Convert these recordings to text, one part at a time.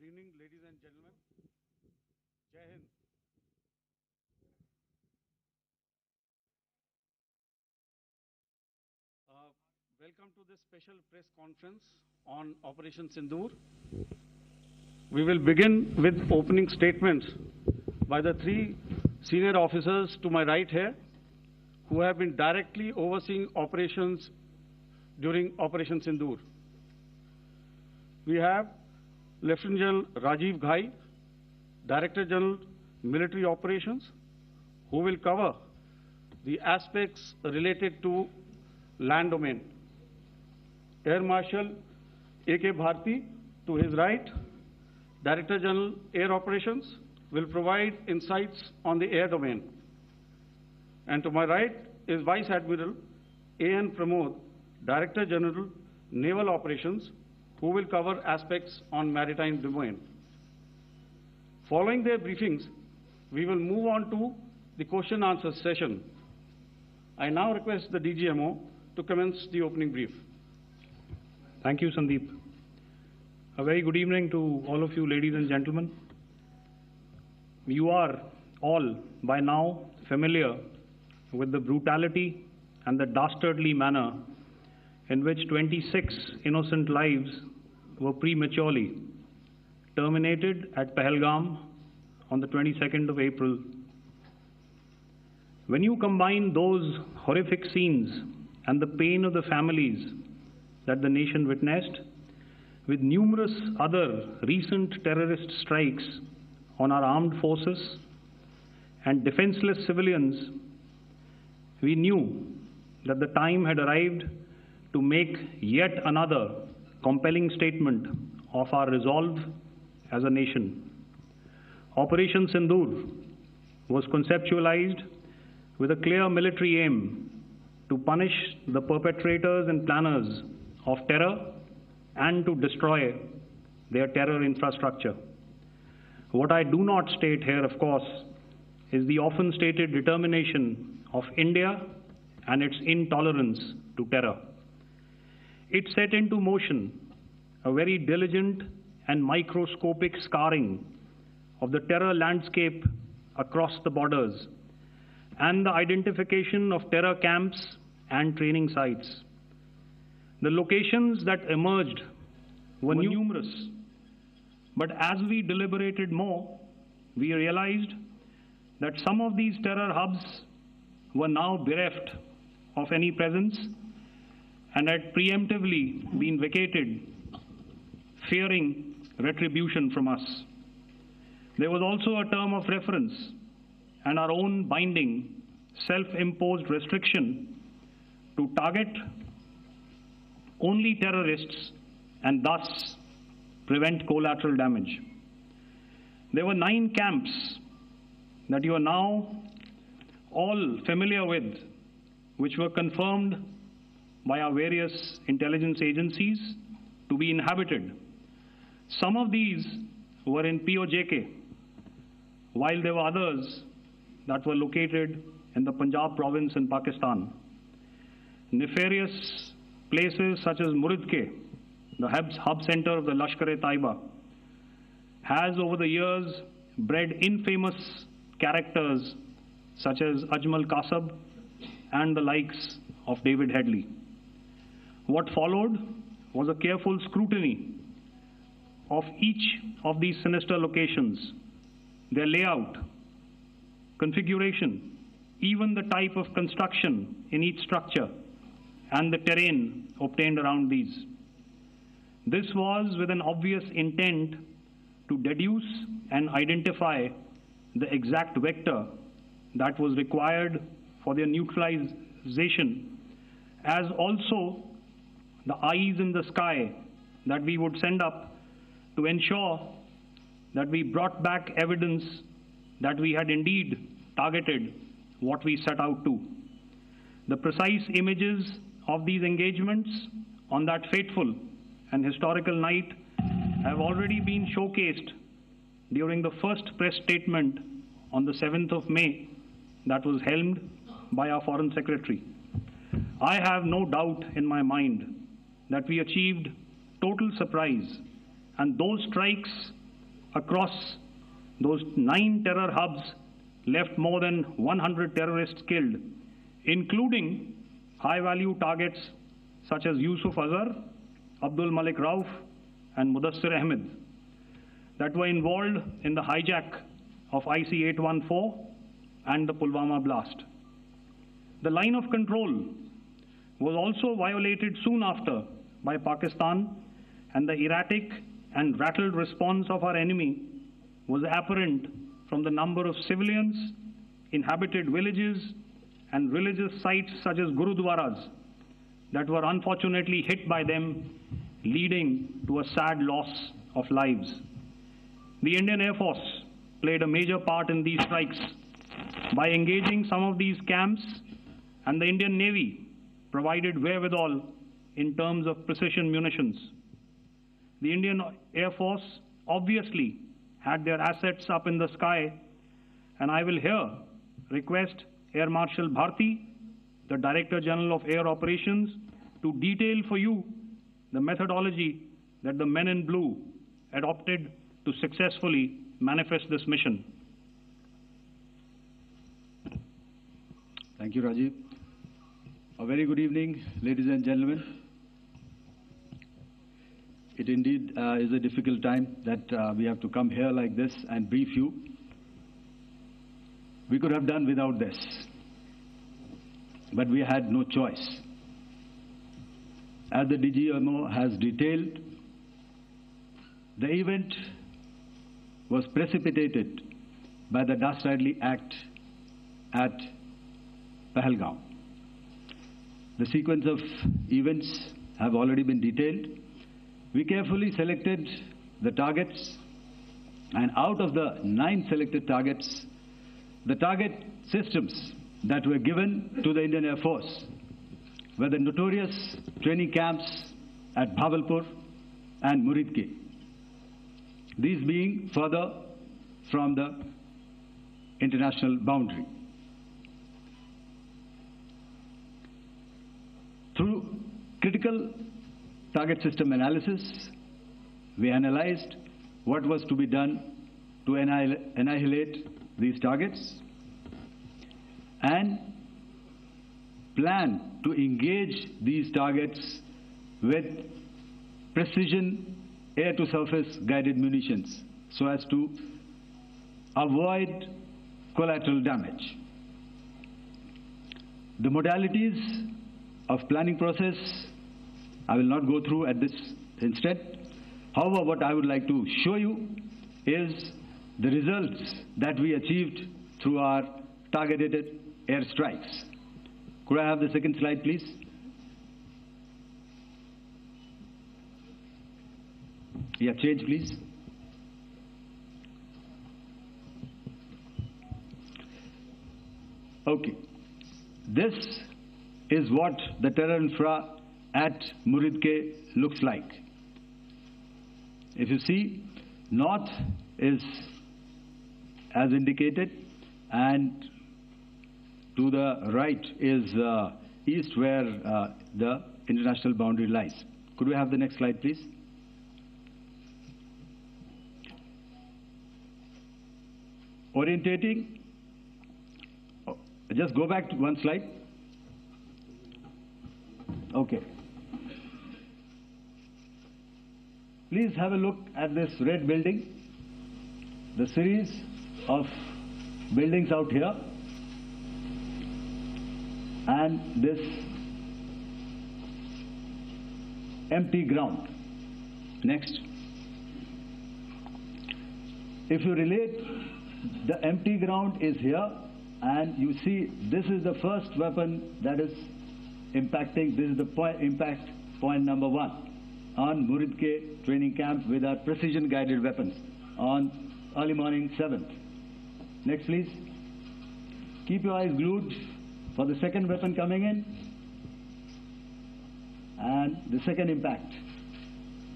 Good evening, ladies and gentlemen. Jai Hind. Welcome to this special press conference on Operation Sindoor. We will begin with opening statements by the three senior officers to my right here, who have been directly overseeing operations during Operation Sindoor. We have Lieutenant General Rajiv Ghai, Director General Military Operations, who will cover the aspects related to land domain. Air Marshal A.K. Bharti, to his right, Director General Air Operations, will provide insights on the air domain. And to my right is Vice Admiral A.N. Pramod, Director General Naval Operations, who will cover aspects on maritime domain. Following their briefings, we will move on to the question-answer session. I now request the DGMO to commence the opening brief. Thank you, Sandeep. A very good evening to all of you, ladies and gentlemen. You are all by now familiar with the brutality and the dastardly manner in which 26 innocent lives were prematurely terminated at Pahalgam on the 22nd of April. When you combine those horrific scenes and the pain of the families that the nation witnessed with numerous other recent terrorist strikes on our armed forces and defenseless civilians, we knew that the time had arrived to make yet another compelling statement of our resolve as a nation. Operation Sindoor was conceptualized with a clear military aim to punish the perpetrators and planners of terror and to destroy their terror infrastructure. What I do not state here, of course, is the often stated determination of India and its intolerance to terror. It set into motion a very diligent and microscopic scarring of the terror landscape across the borders and the identification of terror camps and training sites. The locations that emerged were numerous, but as we deliberated more, we realized that some of these terror hubs were now bereft of any presence and had preemptively been vacated, fearing retribution from us. There was also a term of reference and our own binding, self-imposed restriction to target only terrorists and thus prevent collateral damage. There were 9 camps that you are now all familiar with, which were confirmed by our various intelligence agencies to be inhabited. Some of these were in POJK, while there were others that were located in the Punjab province in Pakistan. Nefarious places such as Muridke, the hub center of the Lashkar-e-Taiba, has over the years bred infamous characters such as Ajmal Kasab and the likes of David Headley. What followed was a careful scrutiny of each of these sinister locations, their layout, configuration, even the type of construction in each structure, and the terrain obtained around these. This was with an obvious intent to deduce and identify the exact vector that was required for their neutralization, as also the eyes in the sky that we would send up to ensure that we brought back evidence that we had indeed targeted what we set out to. The precise images of these engagements on that fateful and historical night have already been showcased during the first press statement on the 7th of May that was helmed by our Foreign Secretary. I have no doubt in my mind that we achieved total surprise, and those strikes across those 9 terror hubs left more than 100 terrorists killed, including high-value targets such as Yusuf Azhar, Abdul Malik Rauf, and Mudassir Ahmed that were involved in the hijack of IC-814 and the Pulwama blast. The line of control was also violated soon after by Pakistan, and the erratic and rattled response of our enemy was apparent from the number of civilians, inhabited villages, and religious sites such as Gurudwaras that were unfortunately hit by them, leading to a sad loss of lives. The Indian Air Force played a major part in these strikes by engaging some of these camps, and the Indian Navy provided wherewithal in terms of precision munitions. The Indian Air Force obviously had their assets up in the sky, and I will here request Air Marshal Bharti, the Director General of Air Operations, to detail for you the methodology that the men in blue adopted to successfully manifest this mission. Thank you, Rajiv. A very good evening, ladies and gentlemen. It indeed is a difficult time that we have to come here like this and brief you. We could have done without this, but we had no choice. As the DGMO has detailed, the event was precipitated by the dastardly act at Pahalgam. The sequence of events have already been detailed. We carefully selected the targets, and out of the 9 selected targets, the target systems that were given to the Indian Air Force were the notorious training camps at Bhavalpur and Muridke, these being further from the international boundary. Through critical target system analysis, we analyzed what was to be done to annihilate these targets and plan to engage these targets with precision air-to-surface guided munitions so as to avoid collateral damage. The modalities of planning process I will not go through at this instant. However, what I would like to show you is the results that we achieved through our targeted airstrikes. Could I have the second slide, please? Yeah, change, please. Okay. This is what the terror infra at Muridke looks like. If you see, north is as indicated, and to the right is east, where the international boundary lies. Could we have the next slide, please? Orientating. Just go back to one slide. Okay. Please have a look at this red building, the series of buildings out here, and this empty ground. Next. If you relate, the empty ground is here, and you see this is the first weapon that is impacting. This is the impact point number 1 on Muridke training camp with our precision guided weapons on early morning 7th. Next, please. Keep your eyes glued for the second weapon coming in and the second impact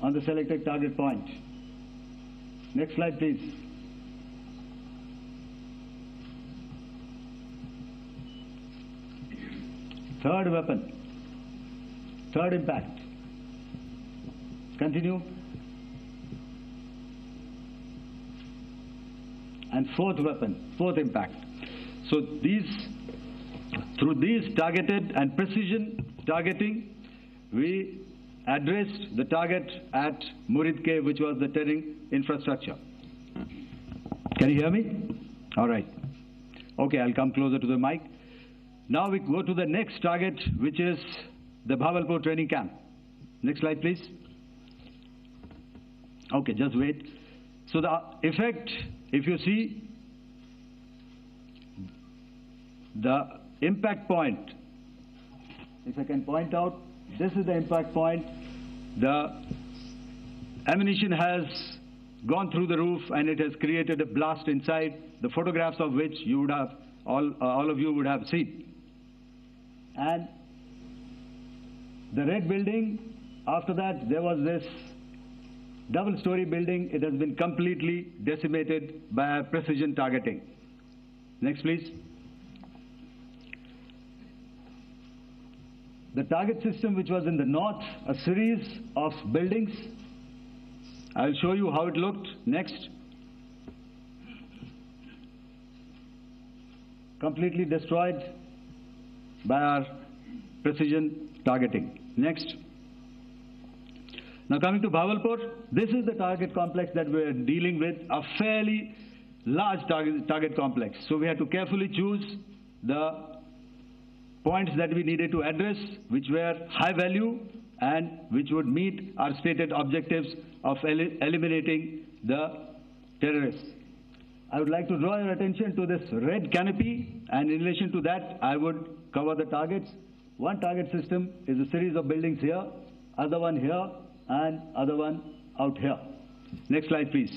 on the selected target point. Next slide, please. Third weapon, third impact. Continue. and fourth weapon, fourth impact. So through these targeted and precision targeting, we addressed the target at Muridke, which was the terrain infrastructure. Can you hear me? All right. Okay, I'll come closer to the mic. Now we go to the next target, which is the Bhavalpur training camp. Next slide, please. Okay, just wait. So the effect, if you see, the impact point, if I can point out, this is the impact point. The ammunition has gone through the roof and it has created a blast inside, the photographs of which you would have, all of you would have seen. And the red building, after that there was this double-story building. It has been completely decimated by precision targeting. Next, please. The target system, which was in the north, a series of buildings. I'll show you how it looked. Next. Completely destroyed by our precision targeting. Next. Now coming to Bhavalpur, this is the target complex that we are dealing with, a fairly large target complex. So we had to carefully choose the points that we needed to address, which were high value and which would meet our stated objectives of eliminating the terrorists. I would like to draw your attention to this red canopy, and in relation to that, I would cover the targets. One target system is a series of buildings here, other one here, and other one out here. Next slide, please.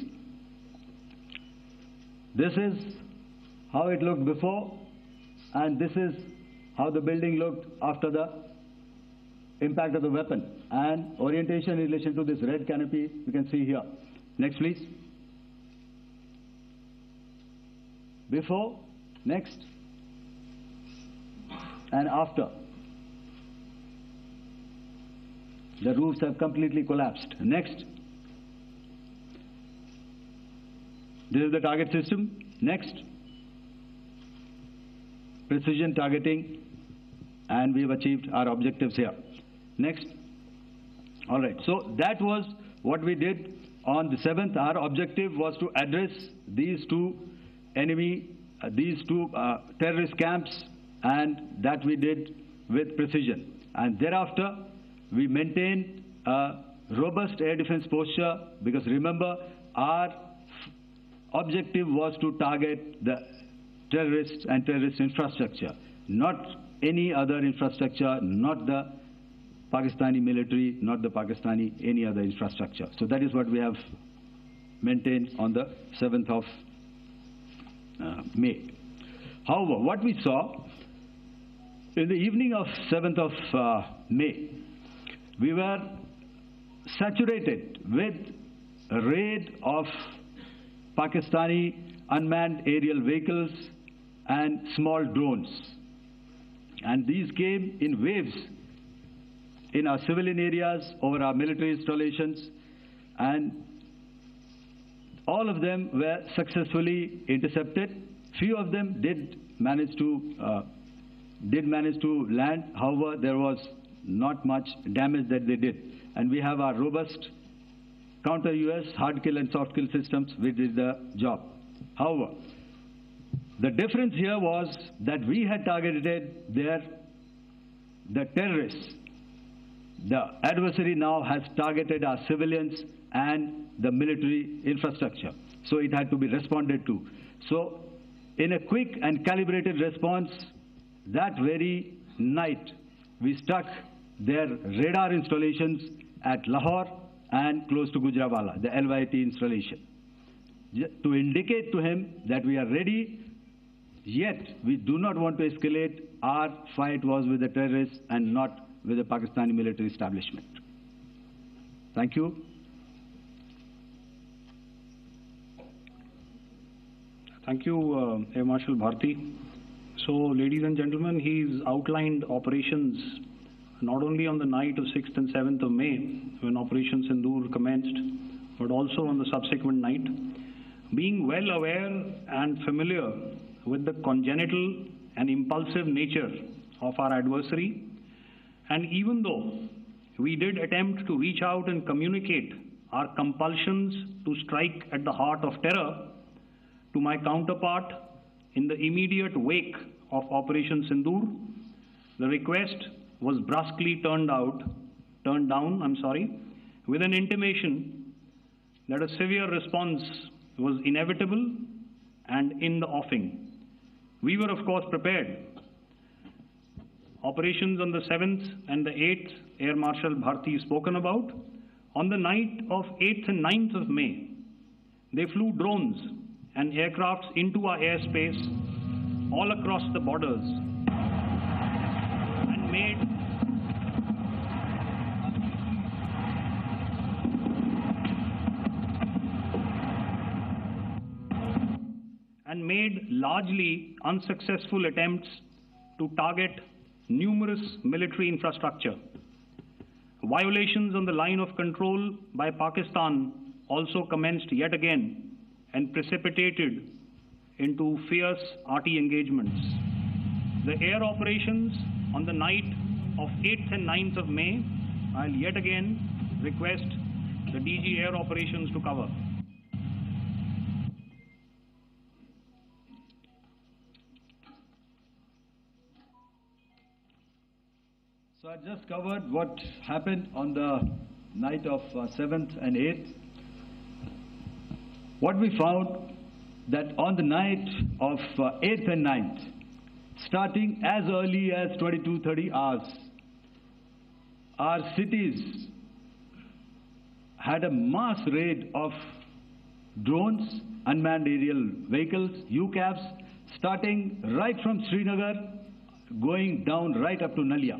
This is how it looked before, and this is how the building looked after the impact of the weapon. And orientation in relation to this red canopy, you can see here. Next, please. Before, next, and after. The roofs have completely collapsed. Next. This is the target system. Next. Precision targeting, and we've achieved our objectives here. Next. All right. So that was what we did on the 7th. Our objective was to address these two terrorist camps, and that we did with precision. And thereafter, we maintained a robust air defense posture, because remember, our objective was to target the terrorists and terrorist infrastructure, not any other infrastructure, not the Pakistani military, not the Pakistani any other infrastructure. So that is what we have maintained on the 7th of May. However, what we saw in the evening of 7th of May, we were saturated with a raid of Pakistani unmanned aerial vehicles and small drones. And these came in waves in our civilian areas, over our military installations, and all of them were successfully intercepted. Few of them did manage to land. However, there was not much damage that they did. And we have our robust counter-US hard kill and soft kill systems which did the job. However, the difference here was that we had targeted the terrorists. The adversary now has targeted our civilians and the military infrastructure. So it had to be responded to. So in a quick and calibrated response, that very night, we struck their radar installations at Lahore and close to Gujranwala, the LYT installation, to indicate to him that we are ready, yet we do not want to escalate. Our fight was with the terrorists and not with the Pakistani military establishment. Thank you. Thank you, Air Marshal Bharti. So, ladies and gentlemen, he's outlined operations not only on the night of 6th and 7th of May, when Operation Sindoor commenced, but also on the subsequent night. being well aware and familiar with the congenital and impulsive nature of our adversary, and even though we did attempt to reach out and communicate our compulsions to strike at the heart of terror to my counterpart in the immediate wake of Operation Sindoor, the request was brusquely turned down, with an intimation that a severe response was inevitable and in the offing. We were, of course, prepared. Operations on the 7th and the 8th, Air Marshal Bharti spoken about. On the night of 8th and 9th of May, they flew drones and aircrafts into our airspace all across the borders and made largely unsuccessful attempts to target numerous military infrastructure. Violations on the line of control by Pakistan also commenced yet again and precipitated into fierce RT engagements. The air operations on the night of 8th and 9th of May, I'll yet again request the DG Air Operations to cover. So I just covered what happened on the night of 7th and 8th. What we found that on the night of 8th and 9th, starting as early as 22:30 hours, our cities had a mass raid of drones, unmanned aerial vehicles, UCAVs, starting right from Srinagar, going down right up to Nalia.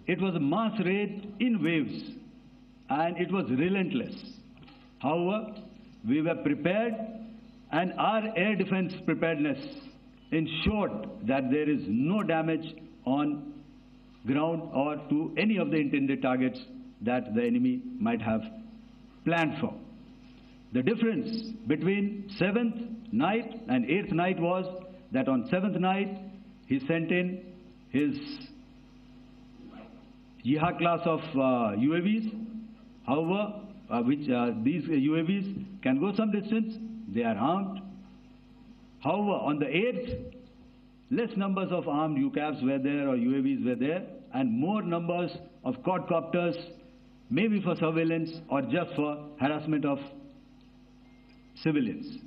It was a mass raid in waves, and it was relentless. However, we were prepared, and our air defense preparedness ensured that there is no damage on ground or to any of the intended targets that the enemy might have planned for. The difference between 7th night and 8th night was that on 7th night, he sent in his Jihad class of UAVs, however, these UAVs can go some distance, they are armed. However, on the 8th, less numbers of armed UCAVs were there or UAVs were there, and more numbers of quadcopters, maybe for surveillance or just for harassment of civilians.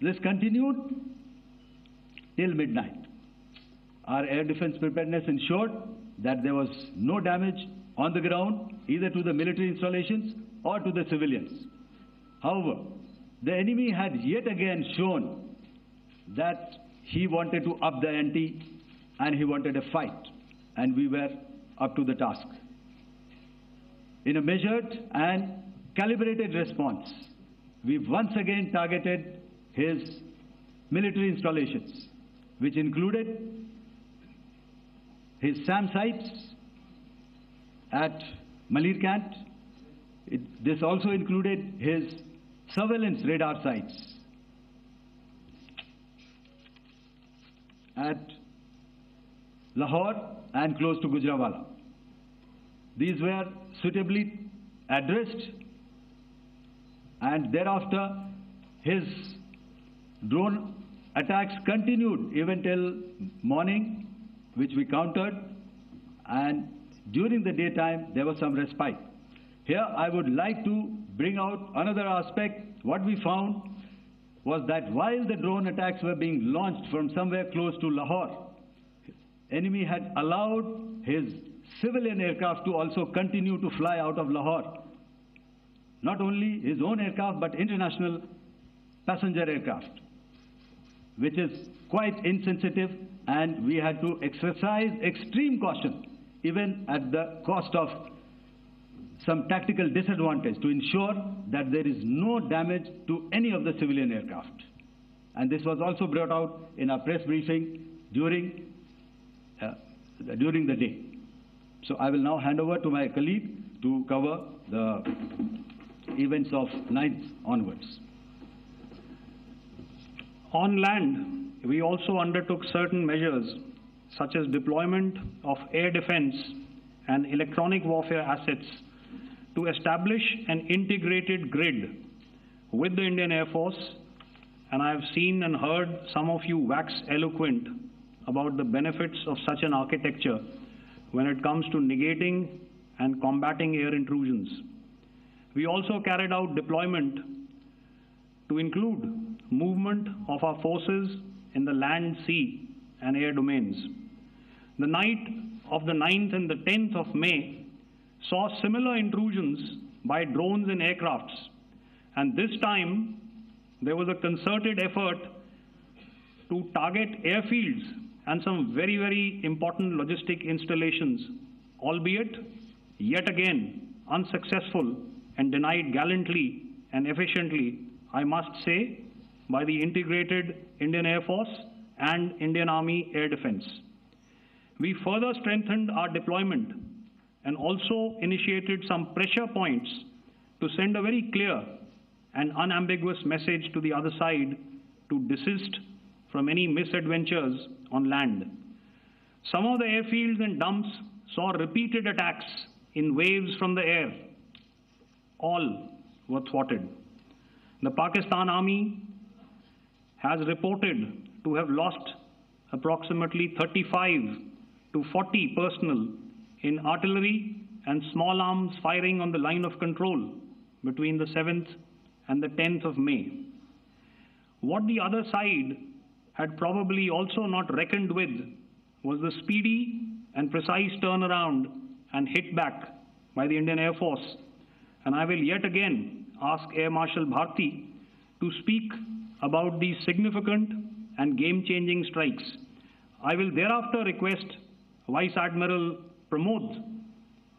This continued till midnight. Our air defense preparedness ensured that there was no damage on the ground, either to the military installations or to the civilians. However, the enemy had yet again shown that he wanted to up the ante and he wanted a fight, and we were up to the task. In a measured and calibrated response, we once again targeted his military installations, which included his SAM sites at Malirkant. This also included his surveillance radar sites at Lahore and close to Gujranwala. These were suitably addressed, and thereafter his drone attacks continued even till morning, which we countered, and during the daytime there was some respite. Here I would like to bring out another aspect. What we found was that while the drone attacks were being launched from somewhere close to Lahore, enemy had allowed his civilian aircraft to also continue to fly out of Lahore. Not only his own aircraft, but international passenger aircraft, which is quite insensitive, and we had to exercise extreme caution, even at the cost of some tactical disadvantage, to ensure that there is no damage to any of the civilian aircraft. And this was also brought out in our press briefing during the day. So I will now hand over to my colleague to cover the events of 9th onwards. On land, we also undertook certain measures such as deployment of air defense and electronic warfare assets to establish an integrated grid with the Indian Air Force, and I have seen and heard some of you wax eloquent about the benefits of such an architecture when it comes to negating and combating air intrusions. We also carried out deployment to include movement of our forces in the land, sea, and air domains. The night of the 9th and the 10th of May saw similar intrusions by drones and aircrafts, and this time there was a concerted effort to target airfields and some very, very important logistic installations, albeit yet again unsuccessful and denied gallantly and efficiently, I must say, by the integrated Indian Air Force and Indian Army Air Defense. We further strengthened our deployment and also initiated some pressure points to send a very clear and unambiguous message to the other side to desist from any misadventures on land. Some of the airfields and dumps saw repeated attacks in waves from the air. All were thwarted. The Pakistan Army has reported to have lost approximately 35 to 40 personnel in artillery and small arms firing on the line of control between the 7th and the 10th of May. What the other side had probably also not reckoned with was the speedy and precise turnaround and hit back by the Indian Air Force. And I will yet again ask Air Marshal Bharti to speak about these significant and game-changing strikes. I will thereafter request Vice Admiral Pramod,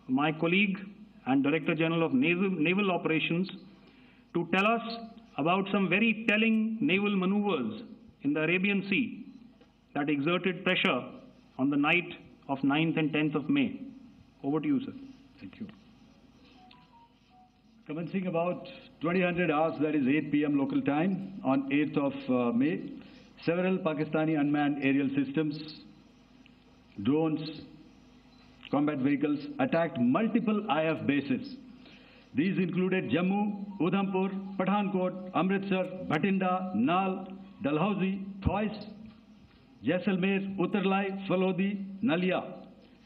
my colleague and Director General of Naval Operations, to tell us about some very telling naval maneuvers in the Arabian Sea that exerted pressure on the night of 9th and 10th of May. Over to you, sir. Thank you. Commencing about 2000 hours, that is 8 p.m. local time, on 8th of May, several Pakistani unmanned aerial systems, drones, combat vehicles attacked multiple IF bases. These included Jammu, Udhampur, Pathankot, Amritsar, Bhatinda, Nal, Dalhousie, Thois, Jaisalmer, Uttarlai, Falodi, Nalia.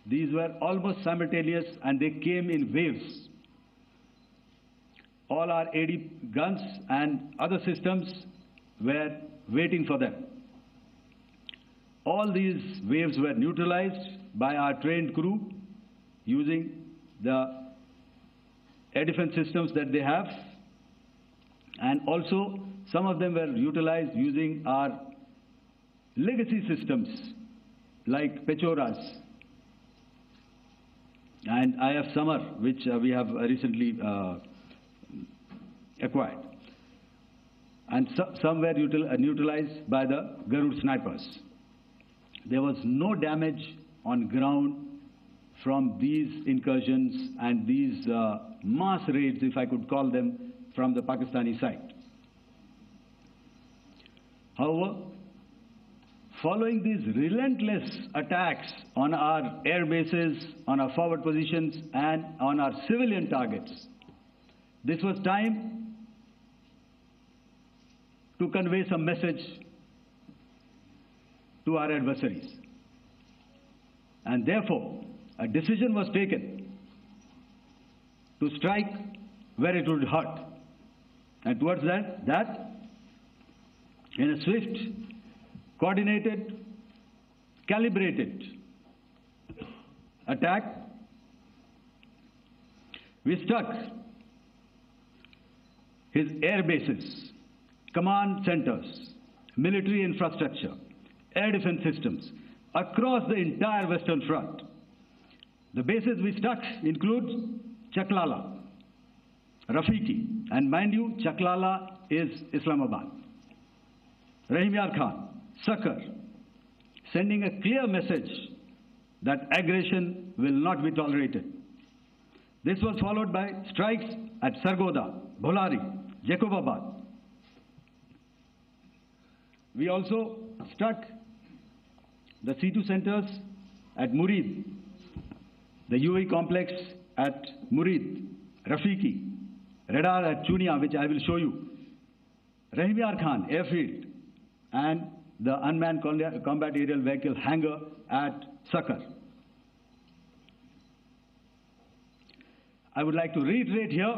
These were almost simultaneous and they came in waves. All our AD guns and other systems were waiting for them. All these waves were neutralized by our trained crew using the air defense systems that they have, and also some of them were utilized using our legacy systems like Pechoras and IF Summer, which we have recently acquired. And some were neutralized by the Garud snipers. There was no damage on ground from these incursions and these mass raids, if I could call them, from the Pakistani side. However, following these relentless attacks on our air bases, on our forward positions, and on our civilian targets, this was time to convey some message to our adversaries. And therefore, a decision was taken to strike where it would hurt. And towards that, in a swift, coordinated, calibrated attack, we struck his air bases, command centers, military infrastructure, air defense systems across the entire Western Front. The bases we struck include Chaklala, Rafiki, and mind you, Chaklala is Islamabad, Rahim Yar Khan, Sakar, sending a clear message that aggression will not be tolerated. This was followed by strikes at Sargoda, Bholari, Jacobabad. We also struck the C2 centers at Murid, the UAE complex at Murid, Rafiki, radar at Chunia, which I will show you, Rahimyar Khan airfield, and the unmanned combat aerial vehicle hangar at Sakar. I would like to reiterate here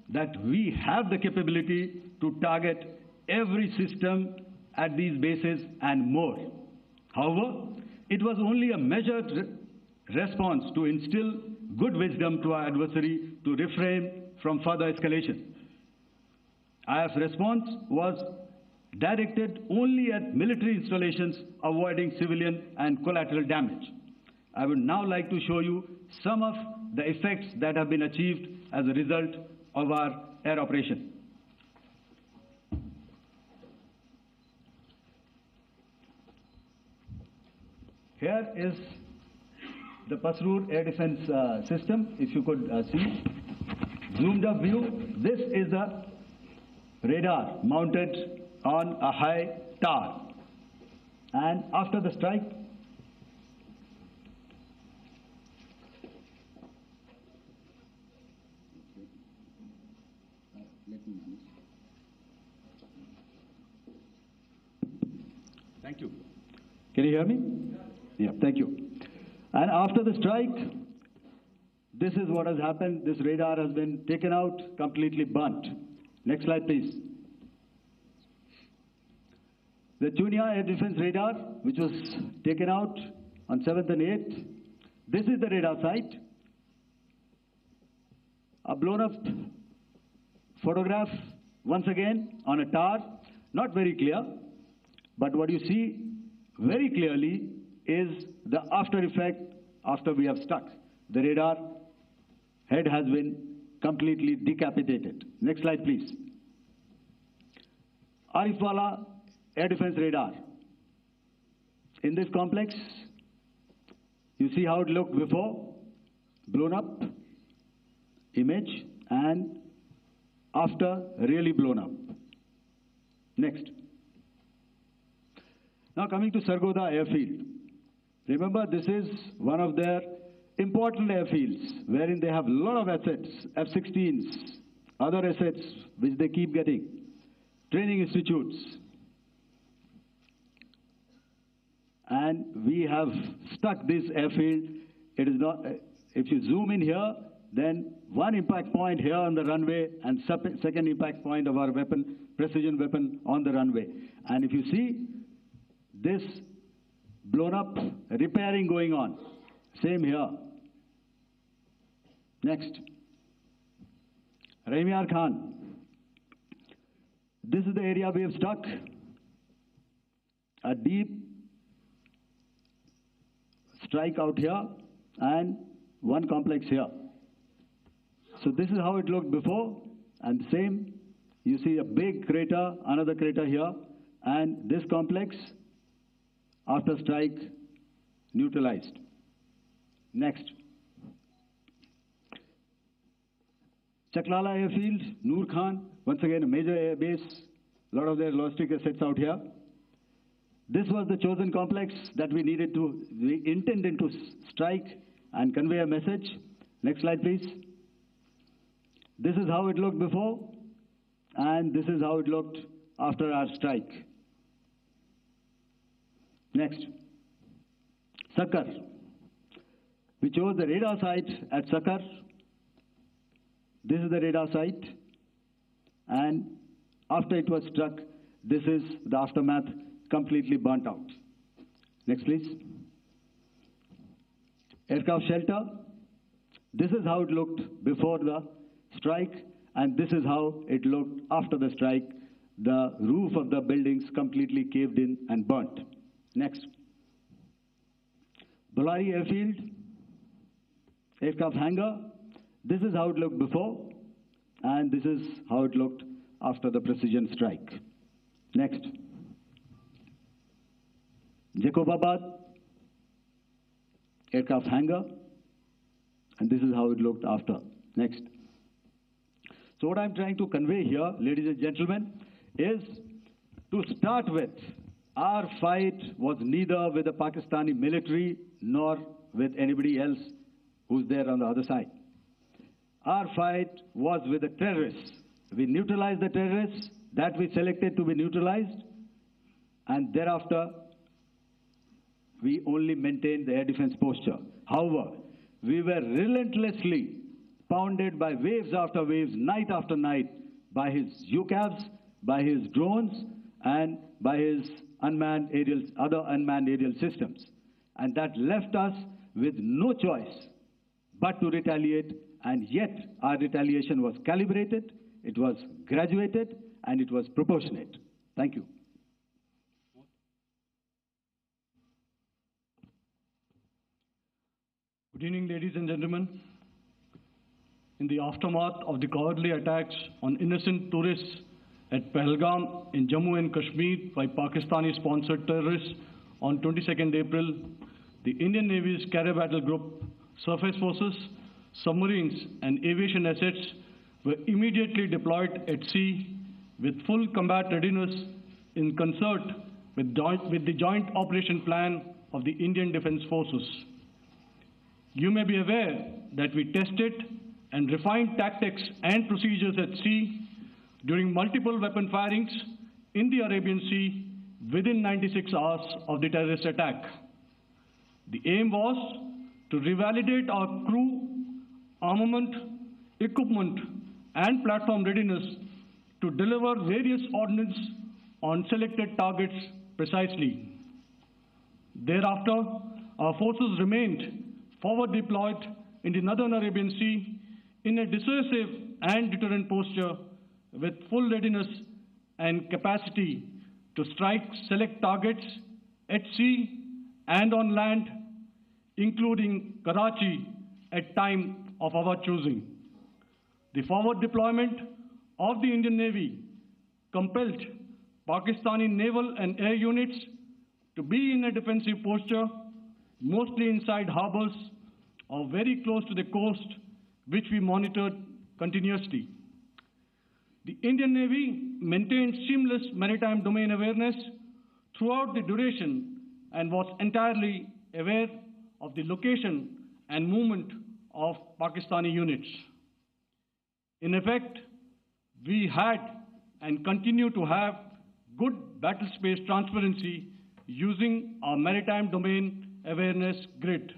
that we have the capability to target every system at these bases and more. However, it was only a measured response to instill good wisdom to our adversary to refrain from further escalation. IF's response was directed only at military installations, avoiding civilian and collateral damage. I would now like to show you some of the effects that have been achieved as a result of our air operation. Here is the Pasrur air defense system, if you could see. Zoomed up view, this is the radar mounted on a high tower. And after the strike, thank you. Can you hear me? Yeah, thank you. And after the strike, this is what has happened. This radar has been taken out, completely burnt. Next slide, please. The Chunia air defense radar, which was taken out on 7th and 8th. This is the radar site. A blown up photograph, once again, on a tower. Not very clear, but what you see very clearly is the after effect after we have struck. The radar head has been completely decapitated. Next slide, please. Arifwala air defense radar. In this complex, you see how it looked before, blown up image, and after really blown up. Next. Now coming to Sargodha airfield. Remember, this is one of their important airfields wherein they have a lot of assets, F-16s, other assets which they keep getting, training institutes. And we have stuck this airfield. It is not, if you zoom in here, then one impact point here on the runway and second impact point of our weapon, precision weapon on the runway. And if you see this blown up repairing going on, same here. Next. Rahimyar Khan. This is the area we have struck. A deep strike out here and one complex here. So this is how it looked before, and same, you see a big crater, another crater here, and this complex, after strike, neutralized. Next. Chaklala airfield, Noor Khan, once again a major air base, a lot of their logistic assets out here. This was the chosen complex that we intended to strike and convey a message. Next slide, please. This is how it looked before, and this is how it looked after our strike. Next. Sakar. We chose the radar site at Sakar. This is the radar site, and after it was struck, this is the aftermath, completely burnt out. Next, please. Aircraft shelter. This is how it looked before the strike, and this is how it looked after the strike. The roof of the buildings completely caved in and burnt. Next. Bolari airfield, aircraft hangar. This is how it looked before, and this is how it looked after the precision strike. Next. Jacobabad, aircraft hangar, and this is how it looked after. Next. So what I'm trying to convey here, ladies and gentlemen, is to start with, Our fight was neither with the Pakistani military nor with anybody else who's there on the other side. Our fight was with the terrorists. We neutralized the terrorists that we selected to be neutralized, and thereafter we only maintained the air defense posture. However, we were relentlessly pounded by waves after waves, night after night, by his UCAVs, by his drones, and by his other unmanned aerial systems. And that left us with no choice but to retaliate, and yet our retaliation was calibrated, it was graduated, and it was proportionate. Thank you. Good evening, ladies and gentlemen. In the aftermath of the cowardly attacks on innocent tourists at Pahalgam in Jammu and Kashmir by Pakistani-sponsored terrorists on 22nd April, the Indian Navy's Carrier Battle Group, surface forces, submarines, and aviation assets were immediately deployed at sea with full combat readiness in concert with the Joint Operation Plan of the Indian Defence Forces. You may be aware that we tested and refined tactics and procedures at sea during multiple weapon firings in the Arabian Sea within 96 hours of the terrorist attack. The aim was to revalidate our crew, armament, equipment, and platform readiness to deliver various ordnance on selected targets precisely. Thereafter, our forces remained forward deployed in the Northern Arabian Sea in a dissuasive and deterrent posture with full readiness and capacity to strike select targets at sea and on land, including Karachi at time of our choosing. The forward deployment of the Indian Navy compelled Pakistani naval and air units to be in a defensive posture, mostly inside harbors or very close to the coast, which we monitored continuously. The Indian Navy maintained seamless maritime domain awareness throughout the duration and was entirely aware of the location and movement of Pakistani units. In effect, we had and continue to have good battle space transparency using our maritime domain awareness grid.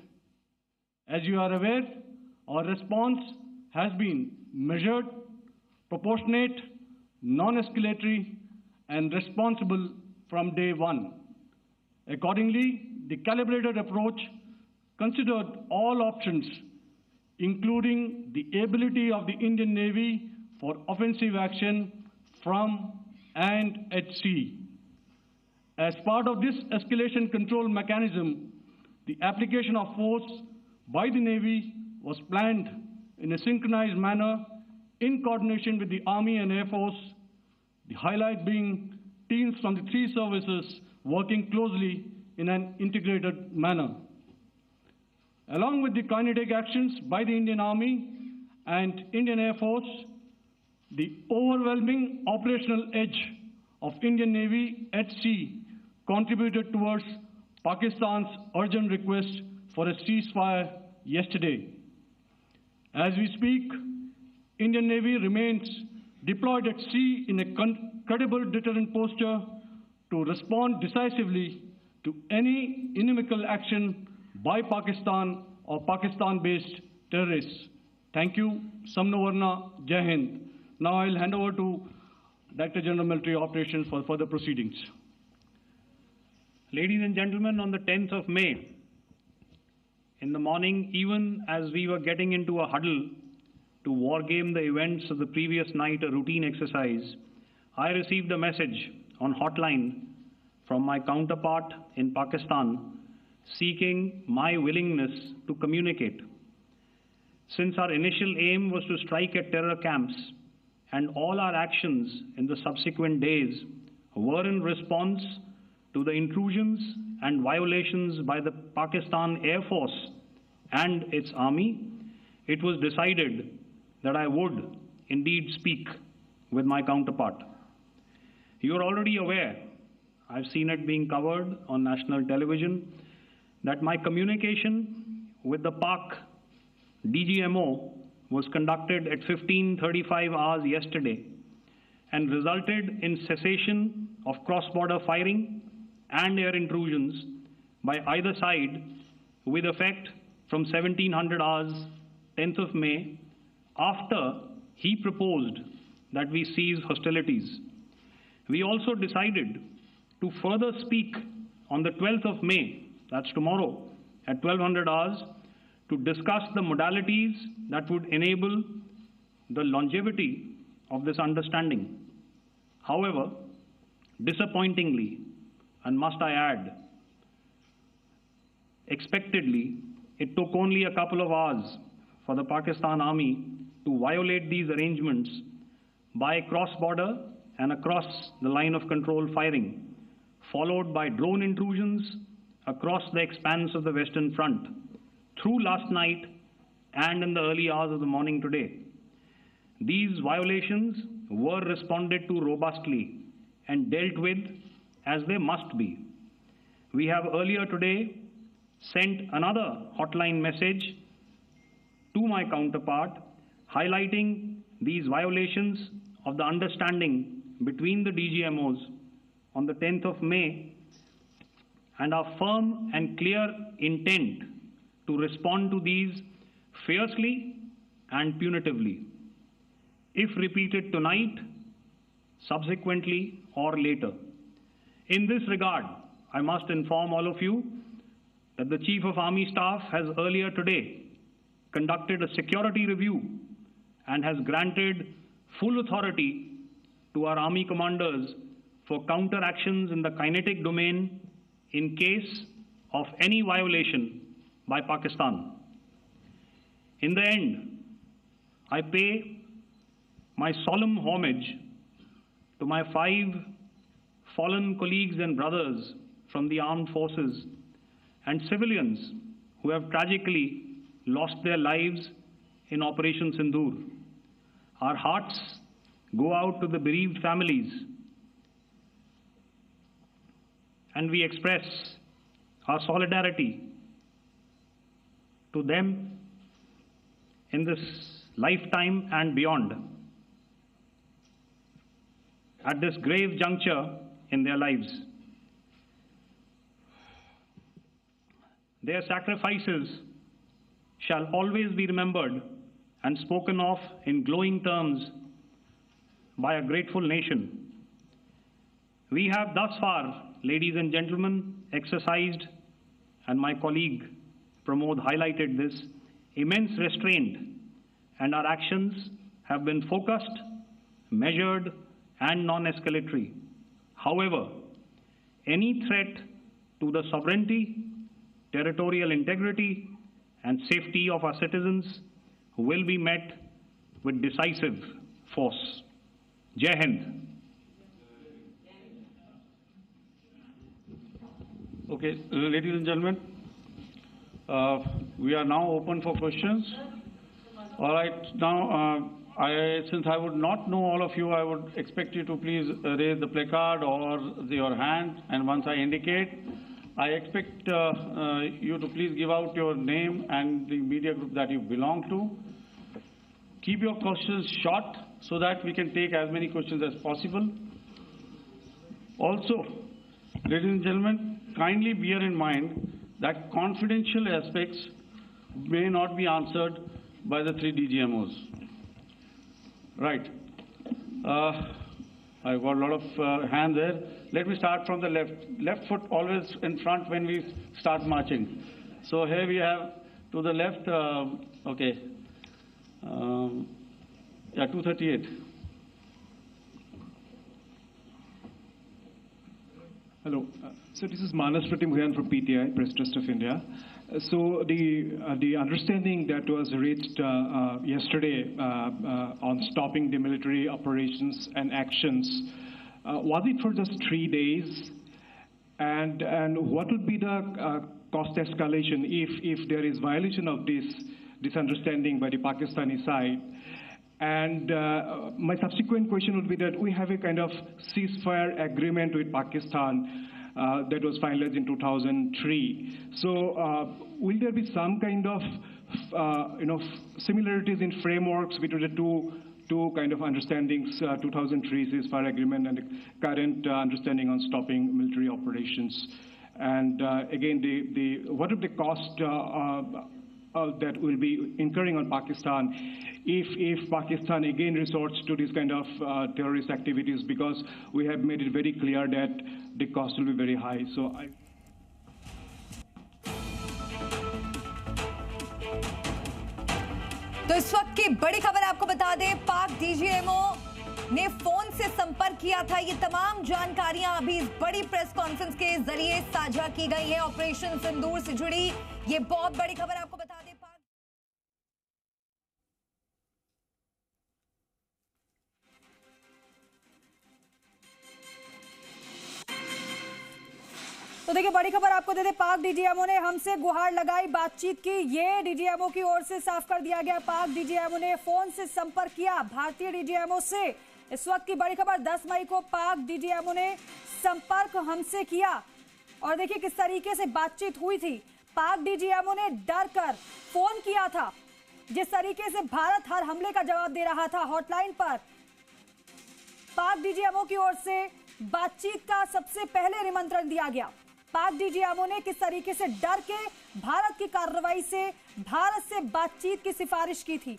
As you are aware, our response has been measured, proportionate, non-escalatory, and responsible from day one. Accordingly, the calibrated approach considered all options, including the ability of the Indian Navy for offensive action from and at sea. As part of this escalation control mechanism, the application of force by the Navy was planned in a synchronized manner in coordination with the Army and Air Force, the highlight being teams from the three services working closely in an integrated manner. Along with the kinetic actions by the Indian Army and Indian Air Force, the overwhelming operational edge of Indian Navy at sea contributed towards Pakistan's urgent request for a ceasefire yesterday. As we speak, Indian Navy remains deployed at sea in a credible deterrent posture to respond decisively to any inimical action by Pakistan or Pakistan-based terrorists. Thank you. Samnovarna, Jai Hind. Now I'll hand over to Director General Military Operations for further proceedings. Ladies and gentlemen, on the 10th of May, in the morning, even as we were getting into a huddle to wargame the events of the previous night, a routine exercise, I received a message on hotline from my counterpart in Pakistan seeking my willingness to communicate. Since our initial aim was to strike at terror camps, and all our actions in the subsequent days were in response to the intrusions and violations by the Pakistan Air Force and its army, it was decided that I would indeed speak with my counterpart. You are already aware I've seen it being covered on national television, that my communication with the Pak DGMO was conducted at 15:35 hours yesterday and resulted in cessation of cross-border firing and air intrusions by either side with effect from 1700 hours 10th of May, after he proposed that we cease hostilities. We also decided to further speak on the 12th of May, that's tomorrow, at 1200 hours, to discuss the modalities that would enable the longevity of this understanding. However, disappointingly, and must I add, expectedly, it took only a couple of hours for the Pakistan Army to violate these arrangements by cross-border and across the line of control firing, followed by drone intrusions across the expanse of the Western Front through last night and in the early hours of the morning today. These violations were responded to robustly and dealt with as they must be. We have earlier today sent another hotline message to my counterpart highlighting these violations of the understanding between the DGMOs on the 10th of May and our firm and clear intent to respond to these fiercely and punitively, if repeated tonight, subsequently, or later. In this regard, I must inform all of you that the Chief of Army Staff has earlier today conducted a security review and has granted full authority to our Army commanders for counter-actions in the kinetic domain in case of any violation by Pakistan. In the end, I pay my solemn homage to my 5 fallen colleagues and brothers from the armed forces and civilians who have tragically lost their lives in Operation Sindoor. Our hearts go out to the bereaved families, and we express our solidarity to them in this lifetime and beyond, at this grave juncture in their lives. Their sacrifices shall always be remembered and spoken of in glowing terms by a grateful nation. We have thus far, ladies and gentlemen, exercised, and my colleague Pramod highlighted this, immense restraint, and our actions have been focused, measured, and non-escalatory. However, any threat to the sovereignty, territorial integrity, and safety of our citizens will be met with decisive force. Jai Hind. Okay, ladies and gentlemen, we are now open for questions. All right, now, since I would not know all of you, I would expect you to please raise the placard or your hand, and once I indicate, I expect you to please give out your name and the media group that you belong to. Keep your questions short so that we can take as many questions as possible. Also, ladies and gentlemen, kindly bear in mind that confidential aspects may not be answered by the 3 DGMOs. Right. I've got a lot of hands there. Let me start from the left. Left foot always in front when we start marching. So here we have to the left, okay. Yeah, 238. Hello. So this is Manas Pratimhuyan from PTI, Press Trust of India. So the understanding that was reached yesterday on stopping the military operations and actions, was it for just 3 days? And what would be the cost escalation if there is violation of this understanding by the Pakistani side? And my subsequent question would be that we have a kind of ceasefire agreement with Pakistan that was finalized in 2003. So will there be some kind of similarities in frameworks between the two kind of understandings, 2003 ceasefire agreement and the current understanding on stopping military operations? And again, what are the cost that will be incurring on Pakistan if Pakistan again resorts to this kind of terrorist activities, because we have made it very clear that the cost will be very high. So तो इस वक्त की बड़ी खबर आपको बता दें, पाक DGMO ने फोन से संपर्क किया था। ये तमाम जानकारियां अभी इस बड़ी प्रेस कॉन्फ्रेंस के जरिए साझा की गई है। ऑपरेशन सिंदूर से जुड़ी ये बहुत बड़ी खबर आपको बता दें। तो देखिए, बड़ी खबर आपको दे दे, पाक DGMO ने हमसे गुहार लगाई, बातचीत की। ये DGMO की ओर से साफ कर दिया गया। पाक DGMO ने फोन से संपर्क किया भारतीय DGMO से। इस वक्त की बड़ी खबर, 10 मई को पाक DGMO ने संपर्क हमसे किया और देखिए किस तरीके से बातचीत हुई थी। पाक DGMO ने डर कर फोन किया था। जिस तरीके से भारत हर हमले का जवाब दे रहा था, हॉटलाइन पर पाक DGMO की ओर से बातचीत का सबसे पहले निमंत्रण दिया गया। पाक DGMO ने किस तरीके से डर के भारत की कार्रवाई से, भारत से बातचीत की सिफारिश की थी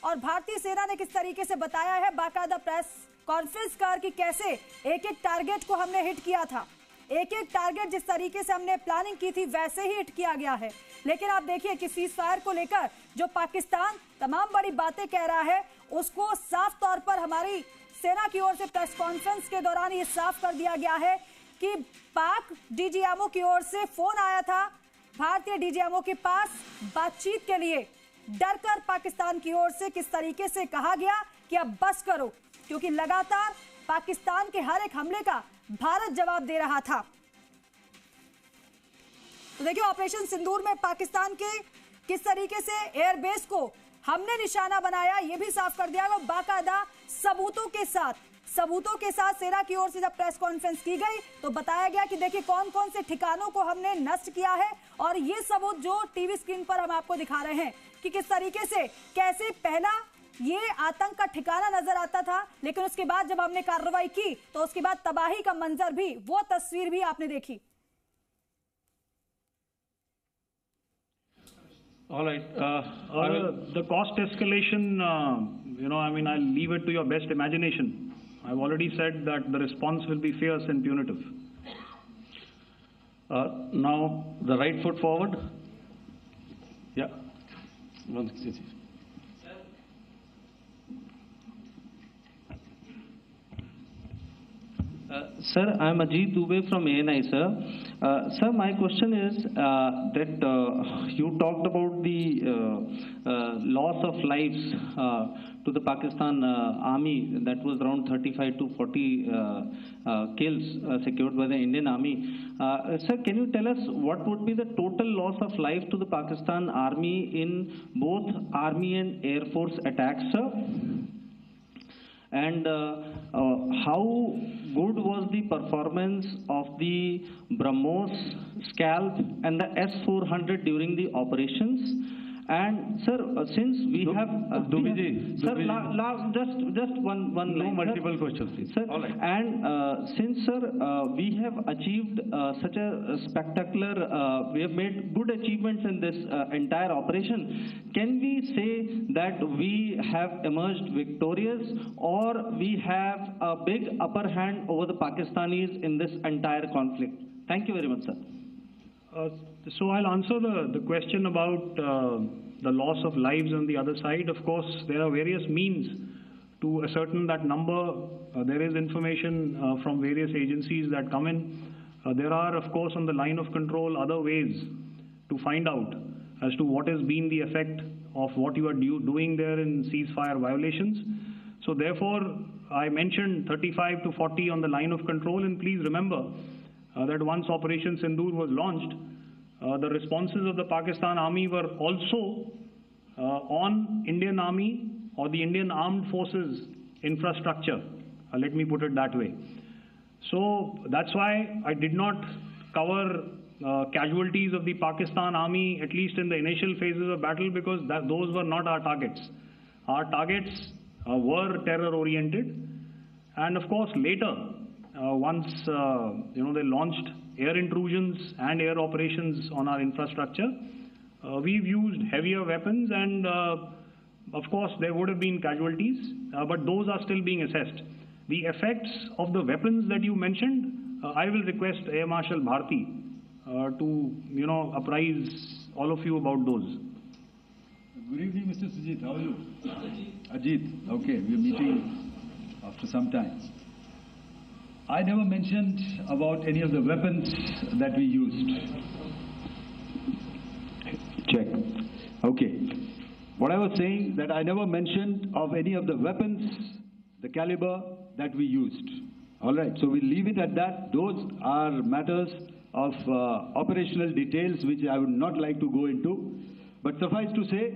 और भारतीय सेना ने किस तरीके से बताया है बाकायदा प्रेस कॉन्फ्रेंस कर कि कैसे एक एक टारगेट को हमने हिट किया था। एक एक टारगेट जिस तरीके से हमने प्लानिंग की थी वैसे ही हिट किया गया है। लेकिन आप देखिए कि सीज फायर को लेकर जो पाकिस्तान तमाम बड़ी बातें कह रहा है, उसको साफ तौर पर हमारी सेना की ओर से प्रेस कॉन्फ्रेंस के दौरान ये साफ कर दिया गया है कि पाक DGMO की ओर से फोन आया था भारतीय DGMO के पास बातचीत के लिए। डर कर पाकिस्तान की ओर से किस तरीके से कहा गया कि अब बस करो, क्योंकि लगातार पाकिस्तान के हर एक हमले का भारत जवाब दे रहा था। तो देखिए, ऑपरेशन सिंदूर में पाकिस्तान के किस तरीके से एयरबेस को हमने निशाना बनाया, यह भी साफ कर दिया गया बाकायदा सबूतों के साथ सेना की ओर से जब प्रेस कॉन्फ्रेंस की गई तो बताया गया कि देखिए कौन कौन से ठिकानों को हमने नष्ट किया है। और ये सबूत जो टीवी स्क्रीन पर हम आपको दिखा रहे हैं कि किस तरीके से कैसे पहला ये आतंक का ठिकाना नजर आता था, लेकिन उसके बाद जब हमने कार्रवाई की तो उसके बाद तबाही का मंजर भी, वो तस्वीर भी आपने देखी। All right. The cost escalation, I'll leave it to your best imagination. I've already said that the response will be fierce and punitive. Now, the right foot forward. Yeah. Sir, I'm Ajit Dubey from ANI, sir. Sir, my question is that you talked about the loss of lives to the Pakistan army, that was around 35 to 40 kills secured by the Indian army. Sir, can you tell us what would be the total loss of life to the Pakistan army in both army and air force attacks, sir? And how good was the performance of the BrahMos, Scalp and the S-400 during the operations? And sir, since we have sir, just one No line, multiple sir. questions, please. Sir, All right. and since sir, we have achieved such a spectacular, we have made good achievements in this entire operation, can we say that we have emerged victorious, or we have a big upper hand over the Pakistanis in this entire conflict? Thank you very much, sir. So I'll answer the question about the loss of lives on the other side. Of course, there are various means to ascertain that number. There is information from various agencies that come in. There are, of course, on the line of control, other ways to find out as to what has been the effect of what you are doing there in ceasefire violations. So therefore, I mentioned 35 to 40 on the line of control, and please remember that once Operation Sindoor was launched, the responses of the Pakistan Army were also on Indian Army or the Indian Armed Forces infrastructure. Let me put it that way. So that's why I did not cover casualties of the Pakistan Army, at least in the initial phases of battle, because those were not our targets. Our targets were terror-oriented, and of course later, once they launched air intrusions and air operations on our infrastructure, we've used heavier weapons, and of course there would have been casualties, but those are still being assessed. The effects of the weapons that you mentioned, I will request Air Marshal Bharti to apprise all of you about those. Good evening, Mr. Sujit. How are you? Ajit. Okay, we're meeting after some time. I never mentioned about any of the weapons that we used. Check. Okay. What I was saying, that I never mentioned of any of the weapons, the caliber that we used. All right, so we leave it at that. Those are matters of operational details which I would not like to go into. But suffice to say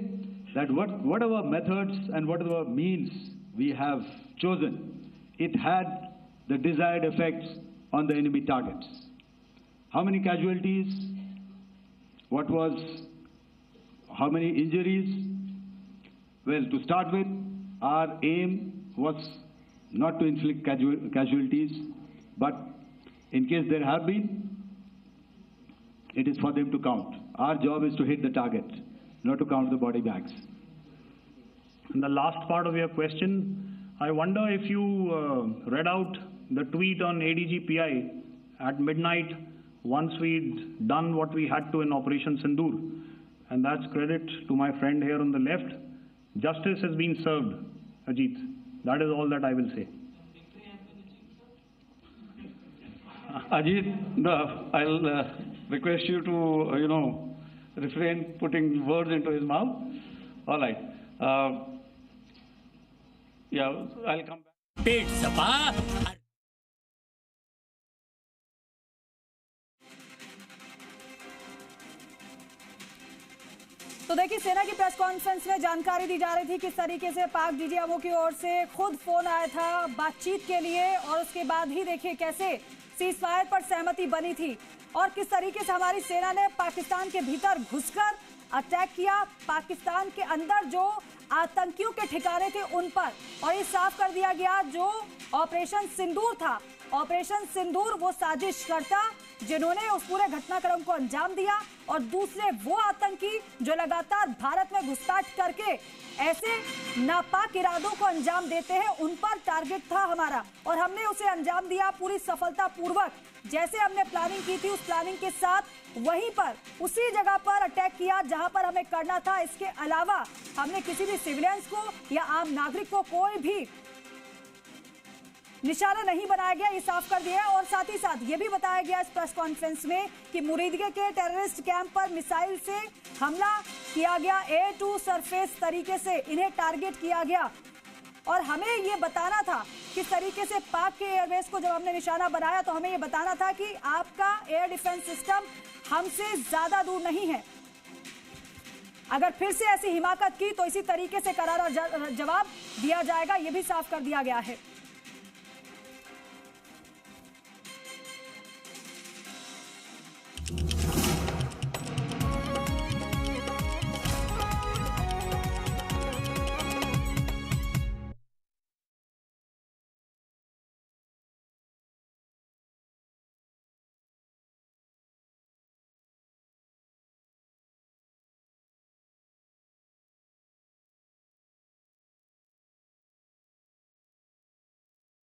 that whatever methods and whatever means we have chosen, it had the desired effects on the enemy targets. How many casualties? How many injuries? Well, to start with, our aim was not to inflict casualties, but in case there have been, it is for them to count. Our job is to hit the target, not to count the body bags. And the last part of your question, I wonder if you read out the tweet on ADGPI at midnight once we'd done what we had to in Operation Sindoor. And that's credit to my friend here on the left. Justice has been served, Ajit. That is all that I will say. Ajit, I'll request you to, refrain putting words into his mouth. All right. I'll come back. तो देखिए, सेना की press conference में जानकारी दी जा रही थी किस तरीके से पाक डीजीएमओ की ओर से खुद फोन आया था बातचीत के लिए, और उसके बाद ही देखिए कैसे सीज फायर पर सहमति बनी थी और किस तरीके से हमारी सेना ने पाकिस्तान के भीतर घुसकर अटैक किया, पाकिस्तान के अंदर जो आतंकियों के ठिकाने थे उन पर, और ये साफ कर दिया गया जो ऑपरेशन सिंदूर था, ऑपरेशन सिंदूर वो साजिशकर्ता जिन्होंने उस पूरे घटनाक्रम को अंजाम दिया, और दूसरे वो आतंकी जो लगातार भारत में घुसपैठ करके ऐसे नापाक इरादों को अंजाम देते हैं, उन पर टारगेट था हमारा, और हमने उसे अंजाम दिया पूरी सफलतापूर्वक। जैसे हमने प्लानिंग की थी, उस प्लानिंग के साथ वहीं पर उसी जगह पर अटैक किया जहां पर हमें करना था। इसके अलावा हमने किसी भी सिविलियंस को या आम नागरिक को कोई भी निशाना नहीं बनाया गया, ये साफ कर दिया। और साथ ही साथ ये भी बताया गया इस प्रेस कॉन्फ्रेंस में कि मुरीदगे के टेररिस्ट कैंप पर मिसाइल से हमला किया गया, एयर टू सरफेस तरीके से इन्हें टारगेट किया गया, और हमें ये बताना था किस तरीके से पाक के एयरबेस को जब हमने निशाना बनाया तो हमें ये बताना था कि आपका एयर डिफेंस सिस्टम हमसे ज्यादा दूर नहीं है। अगर फिर से ऐसी हिमाकत की तो इसी तरीके से करारा जवाब दिया जाएगा, ये भी साफ कर दिया गया है।